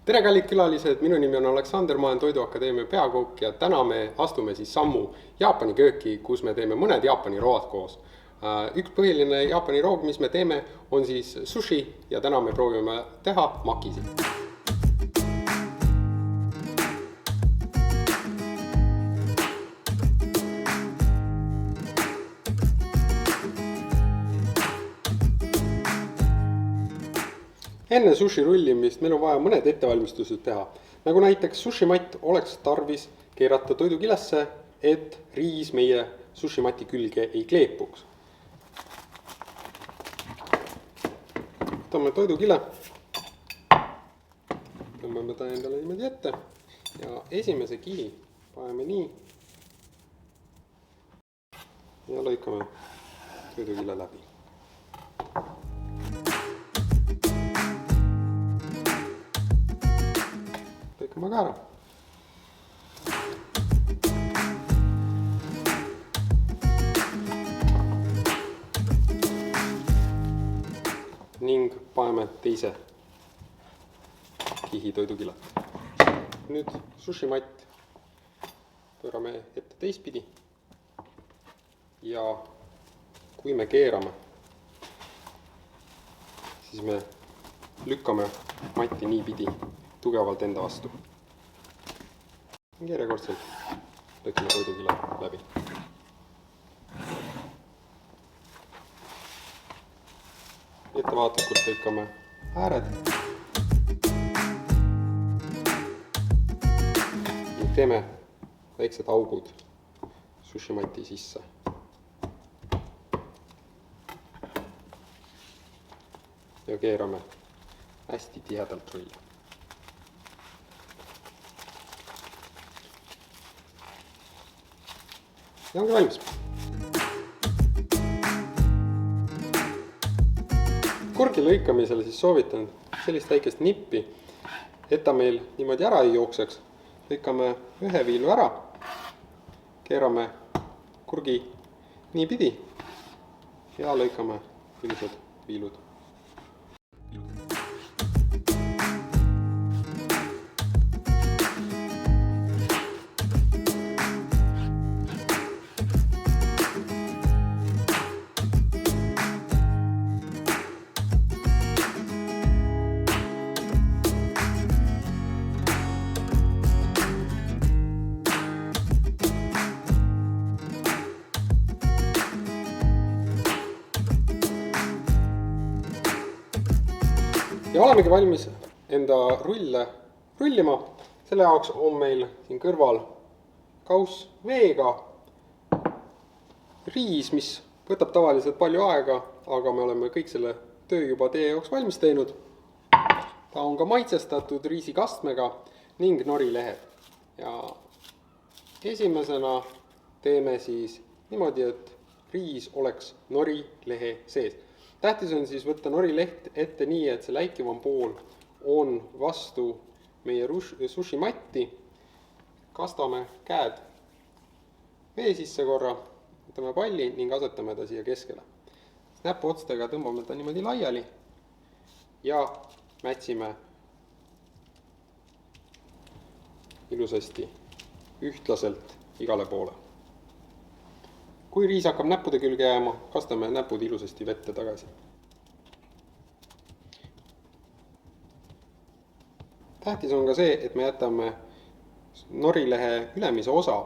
Tere kallid külalised, minu nimi on Aleksander, ma olen Toiduakadeemia peakook ja täna me astume siis sammu Jaapani kööki, kus me teeme mõned Jaapani road koos. Üks põhiline Jaapani roog, mis me teeme, on siis sushi ja täna me proovime teha makisi. Enne sushi rullimist meil on vaja mõned ettevalmistused teha. Nagu näiteks sushimatt oleks tarvis keerata toidukilesse, et riis meie sushimati külge ei kleepuks. Võtame toidukile, tõmbame ta endale niimoodi ette ja esimese kihi paneme nii ja lõikame toidukile läbi. Lõikame ka ära. Ning paneme teise kihi toidukile. Nüüd sushimatt pöörame ette teistpidi ja kui me keerame, siis me lükkame matti niipidi tugevalt enda vastu. Järjekordselt lõikame toidukile läbi. Ettevaatlikult lõikame ääred. Teeme väiksed augud sushimati sisse. Ja keerame hästi tihedalt rulli. Ja ongi valmis. Kurgi lõikamisel siis soovitan sellist väikest nippi, et ta meil niimoodi ära ei jookseks. Lõikame ühe viilu ära, keerame kurgi niipidi ja lõikame ilusad viilud. Ja olemegi valmis enda rulle rullima. Selle jaoks on meil siin kõrval kauss veega, riis, mis võtab tavaliselt palju aega, aga me oleme kõik selle töö juba teie jaoks valmis teinud. Ta on ka maitsestatud riisikastmega ning norilehed. Ja esimesena teeme siis niimoodi, et riis oleks norilehe sees. Tähtis on siis võtta norileht ette nii, et see läikivam pool on vastu meie sushimatti. Kastame käed vee sisse korra, võtame palli ning asetame ta siia keskele. Näpuotstega tõmbame ta niimoodi laiali ja mätsime ilusasti ühtlaselt igale poole. Kui riis hakkab näppude külge jääma, kastame näpud ilusasti vette tagasi. Tähtis on ka see, et me jätame norilehe ülemise osa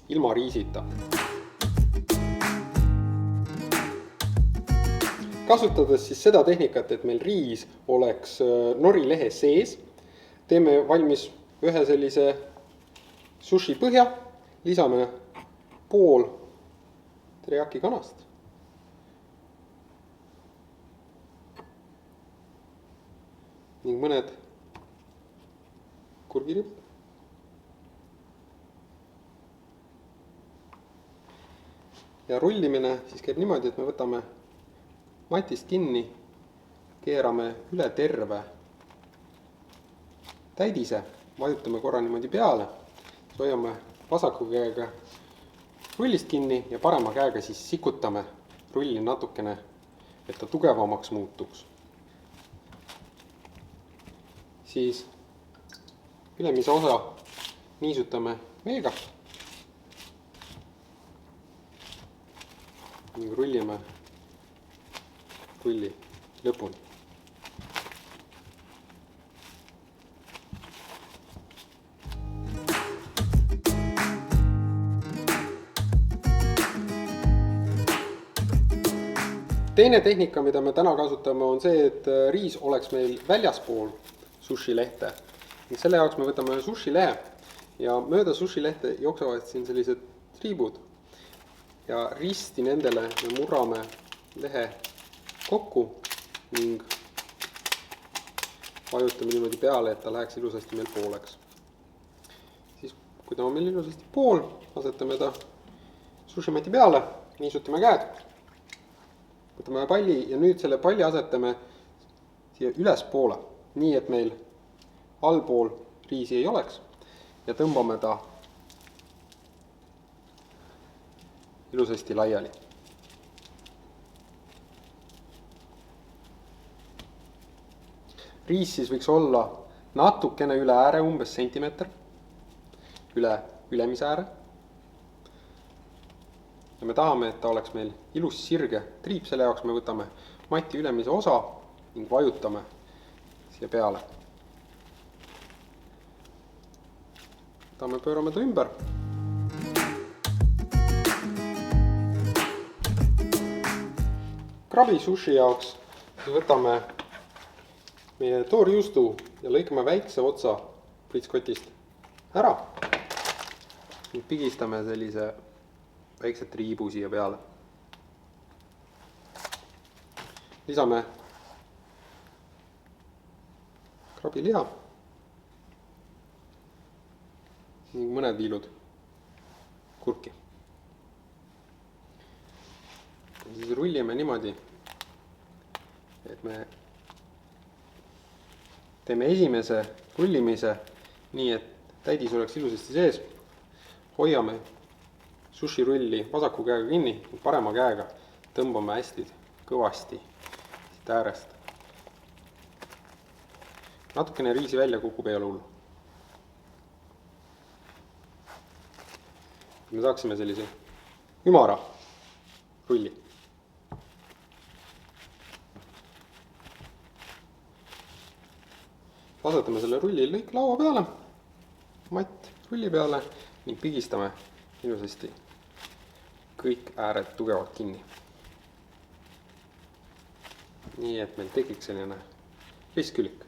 ilma riisita. Kasutades siis seda tehnikat, et meil riis oleks norilehe sees, teeme valmis ühe sellise sushi põhja, lisame pool teriyaki kanast. Ning mõned kurgiribud. Ja rullimine siis käib niimoodi, et me võtame matist kinni, keerame üle terve täidise, vajutame korra niimoodi peale, hoiame vasaku käega rullist kinni ja parema käega siis sikutame rulli natukene, et ta tugevamaks muutuks. Siis ülemise osa niisutame veega ning rullime rulli lõpuni. Teine tehnika, mida me täna kasutame, on see, et riis oleks meil väljaspool sushi lehte. Selle jaoks me võtame sushi lehe ja mööda sushi lehte jooksevad siin sellised triibud. Ja risti nendele me murrame lehe kokku ning vajutame niimoodi peale, et ta läheks ilusasti meil pooleks. Siis, kui ta on meil ilusasti pool, asetame ta sushimati peale, niisutame käed. Võtame palli ja nüüd selle palli asetame siia ülespoole, nii et meil allpool riisi ei oleks ja tõmbame ta ilusasti laiali. Riis siis võiks olla natukene üle ääre, umbes sentimeeter, üle ülemise ääre. Ja me tahame, et ta oleks meil ilus sirge triip, selle jaoks me võtame mati ülemise osa ning vajutame siia peale. Pöörame ta ümber. Krabi sushi jaoks võtame meie toorjuustu ja lõikame väikse otsa pritskotist ära. Pigistame sellise väikse triibu siia peale. Lisame krabiliha ning mõned viilud kurki. Ja siis rullime niimoodi, et me teeme esimese rullimise nii, et täidis oleks ilusasti sees. Hoiame sushi rulli vasaku käega kinni, parema käega tõmbame hästi kõvasti siit äärest. Natukene riisi välja kukub, ei ole hullu. Me saaksime sellise ümara rulli. Asetame selle rulli lõik laua peale, matt rulli peale ning pigistame ilusasti kõik ääred tugevalt kinni. Nii, et meil tekiks selline ristkülik.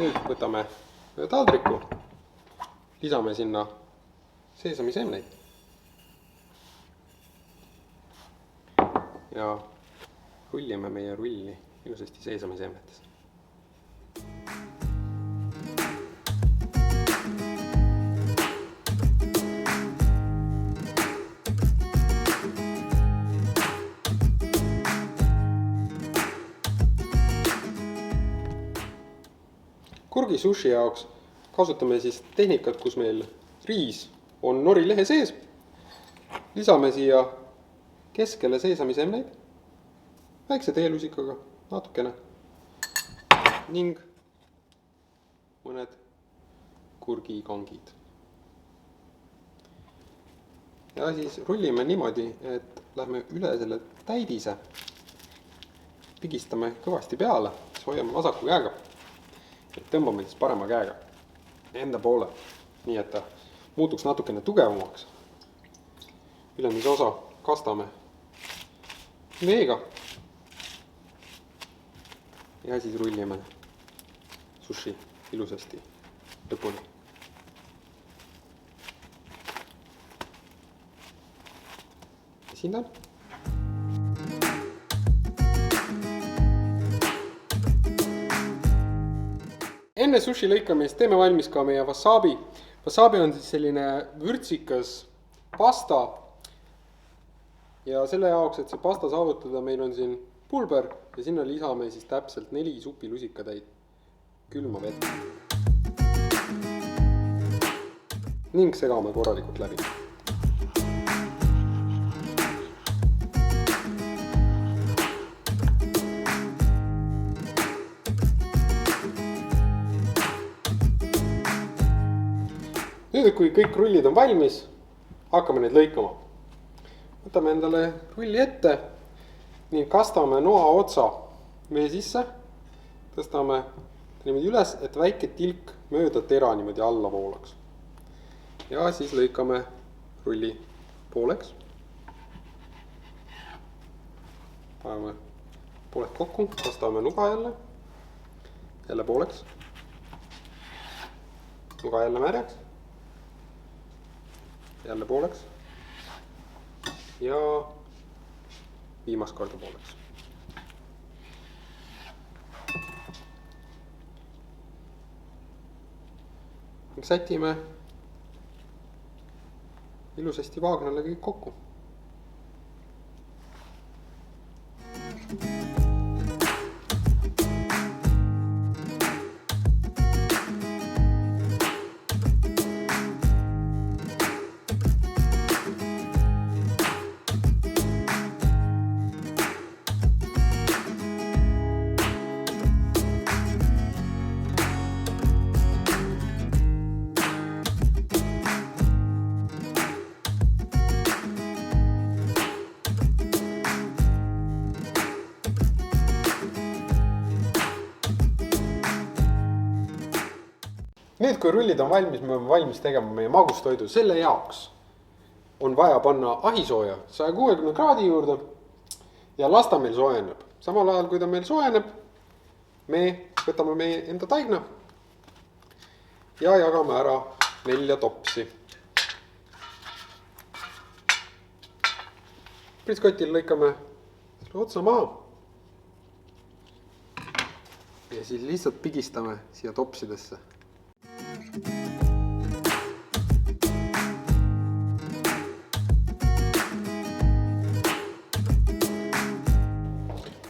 Nüüd võtame taldriku, lisame sinna seesamisemneid ja rullime meie rulli ilusasti seesamisemnetesse. Kurgi sushi jaoks kasutame siis tehnikat, kus meil riis on nori lehe sees. Lisame siia keskele seesamisemneid, väikse teelusikaga natukene ning mõned kurgikangid. Ja siis rullime niimoodi, et lähme üle selle täidise, pigistame kõvasti peale, siis hoiame vasaku käega. Tõmbame siis parema käega enda poole, nii et ta muutuks natukene tugevamaks. Ülemise osa kastame veega ja siis rullime sushi ilusasti lõpuni. Siin ta on. Enne sushi lõikamist teeme valmis ka meie wasabi. Wasabi on siis selline vürtsikas pasta ja selle jaoks, et see pasta saavutada, meil on siin pulber ja sinna lisame siis täpselt 4 supilusikatäit külma vett. Ning segame korralikult läbi. nüüd, kui kõik rullid on valmis, hakkame neid lõikama. Võtame endale rulli ette ning kastame noa otsa vee sisse. Tõstame niimoodi üles, et väike tilk mööda tera niimoodi alla voolaks. Ja siis lõikame rulli pooleks. Paneme pooled kokku, kastame nuga jälle pooleks. Nuga jälle märjaks. Jälle pooleks. Ja viimast korda pooleks. Sätime ilusasti vaagnale kõik kokku. Nüüd, kui rullid on valmis, me oleme valmis tegema meie magustoidu. Selle jaoks on vaja panna ahisooja 160 kraadi juurde ja las ta meil soojeneb. Samal ajal, kui ta meil soojeneb, me võtame meie enda taigna ja jagame ära 4 topsi. Pritskotil lõikame selle otsa maha ja siis lihtsalt pigistame siia topsidesse.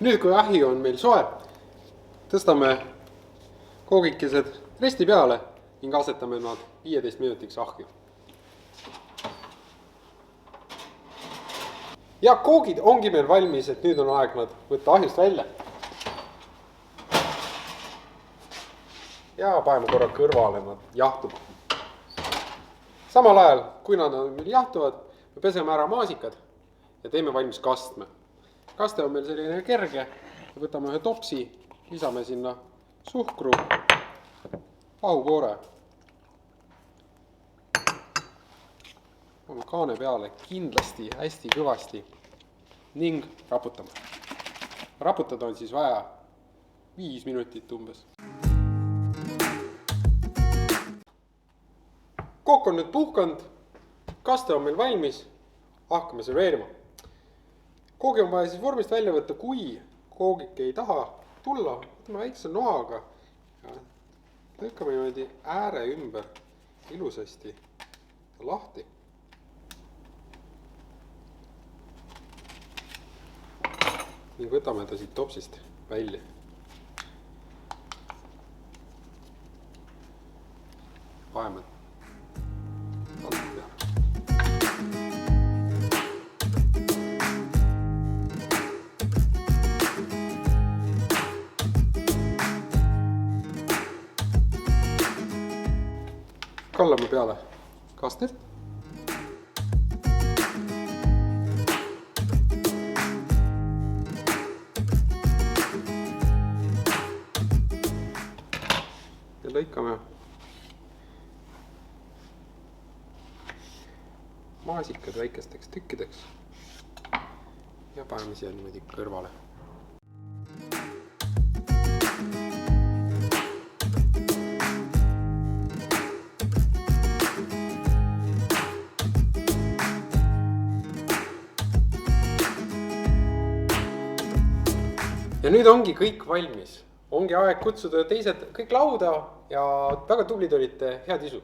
Nüüd, kui ahi on meil soe, tõstame koogikesed resti peale ning asetame nad 15 minutiks ahju. Ja koogid ongi meil valmis, et nüüd on aeg nad võtta ahjust välja. Ja paneme korra kõrvale nad jahtuma. Samal ajal, kui nad meil jahtuvad, me peseme ära maasikad ja teeme valmis kastme. Kaste on meil selline kerge, võtame ühe topsi, lisame sinna suhkru, pahukoore. Paneme kaane peale kindlasti hästi kõvasti ning raputame. Raputada on siis vaja 5 minutit umbes. Kook on nüüd puhkanud, kaste on meil valmis, hakkame serveerima. Koogi on vaja siis vormist välja võtta, kui koogik ei taha tulla, võtame väikse noaga ja lõikame niimoodi ääre ümber ilusasti lahti. Ning võtame ta siit topsist välja. Vaheme talku peale. Kallame peale kastet. Ja lõikame maasikad väikesteks tükkideks ja paneme siia niimoodi kõrvale. Ja nüüd ongi kõik valmis. Ongi aeg kutsuda teised kõik lauda ja väga tublid olite, head isu!